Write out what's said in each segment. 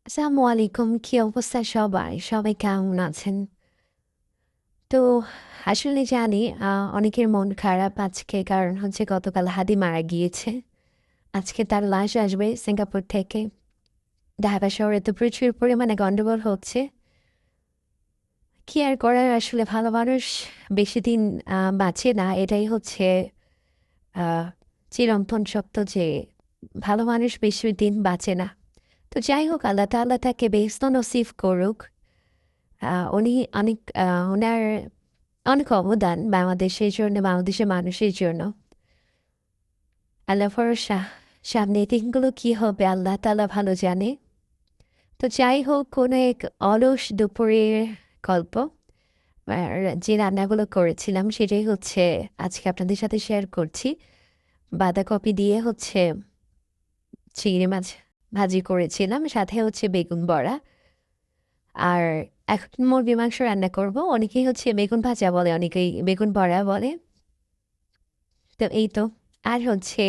আসসালামু আলাইকুম। কি অবস্থা সবার? সবাই কেমন আছেন? তো আসলে জানি অনেকের মন খারাপ আজকে কারণ হচ্ছে গতকাল হাদি মারা গিয়েছে। আজকে তার লাশ আসবে সিঙ্গাপুর থেকে। ঢাকা শহরে তো প্রচুর পরিমাণে গন্ডগোল হচ্ছে। কি আর করার আসলে ভালো মানুষ বেশিদিন বাঁচে না। এটাই হচ্ছে আ চিরন্তন সত্য যে ভালো মানুষ বেশিদিন বাঁচে না। তো যাই হোক আল্লাহ তাআলা তাকে বেহেশত নসিব করুক। উনি অনেক উনার অনেক অবদান বাংলাদেশের জন্য, বাংলাদেশের মানুষের জন্য। আল্লাহ ভরসা। সামনের দিনগুলো কি হবে আল্লাহ তাআলা ভালো জানে। তো যাই হোক কোনো এক অলস দুপুরের গল্প। আর যে রান্নাগুলো করেছিলাম সেটাই হচ্ছে আজকে আপনাদের সাথে শেয়ার করছি। বাঁধাকপি দিয়ে হচ্ছে চিংড়ি মাছ ভাজি করেছিলাম। সাথে হচ্ছে বেগুন বড়া। আর এখন মুরগির মাংস রান্না করব। অনেকেই হচ্ছে বেগুন ভাজা বলে, অনেকেই বেগুন বড়া বলে। তো এই তো। আর হচ্ছে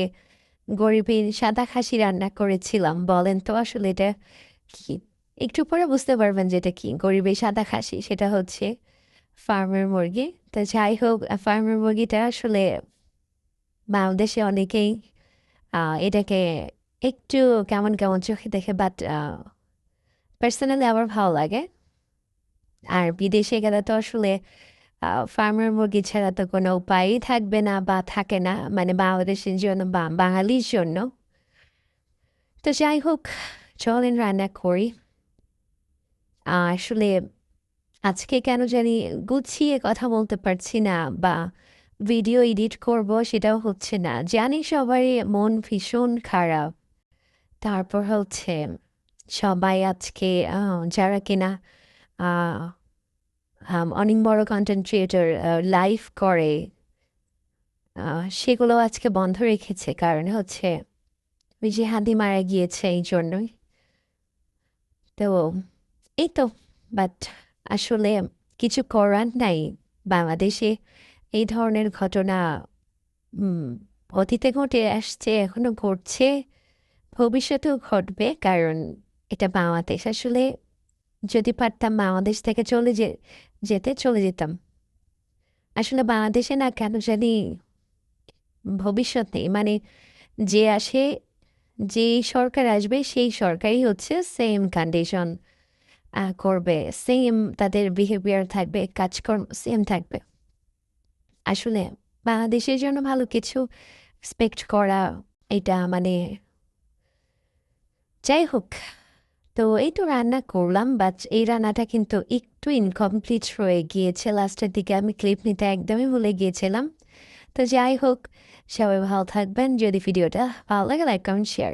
গরিবের সাদা খাসি রান্না করেছিলাম। বলেন তো আসলে এটা কি? একটু পরে বুঝতে পারবেন যে এটা কি। গরিবের সাদা খাসি সেটা হচ্ছে ফার্মের মুরগি। তো যাই হোক ফার্মের মুরগিটা আসলে বাংলাদেশে অনেকেই এটাকে একটু কেমন, কেমন চোখে দেখে বাট পার্সোনালি আমার ভালো লাগে। আর বিদেশে গেলে তো আসলে ফার্মের মুরগি ছাড়া তো কোনো উপায়ই থাকবে না বা থাকে না। মানে বাংলাদেশের জন্য বা বাঙালির জন্য। তো যাই হোক চলেন রান্না করি। আসলে আজকে কেন জানি গুছিয়ে কথা বলতে পারছি না বা ভিডিও এডিট করব সেটাও হচ্ছে না। জানি সবারই মন ভীষণ খারাপ। তারপর হচ্ছে সবাই আজকে যারা কিনা আহ, অনেক বড় কন্টেন্ট ক্রিয়েটর লাইভ করে সেগুলো আজকে বন্ধ রেখেছে। কারণ হচ্ছে ওই যে হাতি মারা গিয়েছে এই জন্যই। তো এই তো। বাট আসলে কিছু করার নাই। বাংলাদেশে এই ধরনের ঘটনা উম, অতীতে ঘটে আসছে, এখনো ঘটছে, ভবিষ্যতেও ঘটবে। কারণ এটা বাংলাদেশ। আসলে যদি পারতাম বাংলাদেশ থেকে যেতে চলে যেতাম। আসলে বাংলাদেশে না কেন জানি ভবিষ্যৎ নেই। মানে যে আসে, যেই সরকার আসবে সেই সরকারই হচ্ছে সেম কন্ডিশন করবে, সেম তাদের বিহেভিয়ার থাকবে, কাজকর্ম সেম থাকবে। আসলে বাংলাদেশের জন্য ভালো কিছু এক্সপেক্ট করা এটা মানে যাই হোক। তো এই তো রান্না করলাম, বাট এই রান্নাটা কিন্তু একটু ইনকমপ্লিট হয়ে গিয়েছে। লাস্টের দিকে আমি ক্লিপ নিতে একদমই ভুলে গিয়েছিলাম। তো যাই হোক, সবাই ভালো থাকবেন। যদি ভিডিওটা ভালো লাগে লাইক কমেন্ট শেয়ার।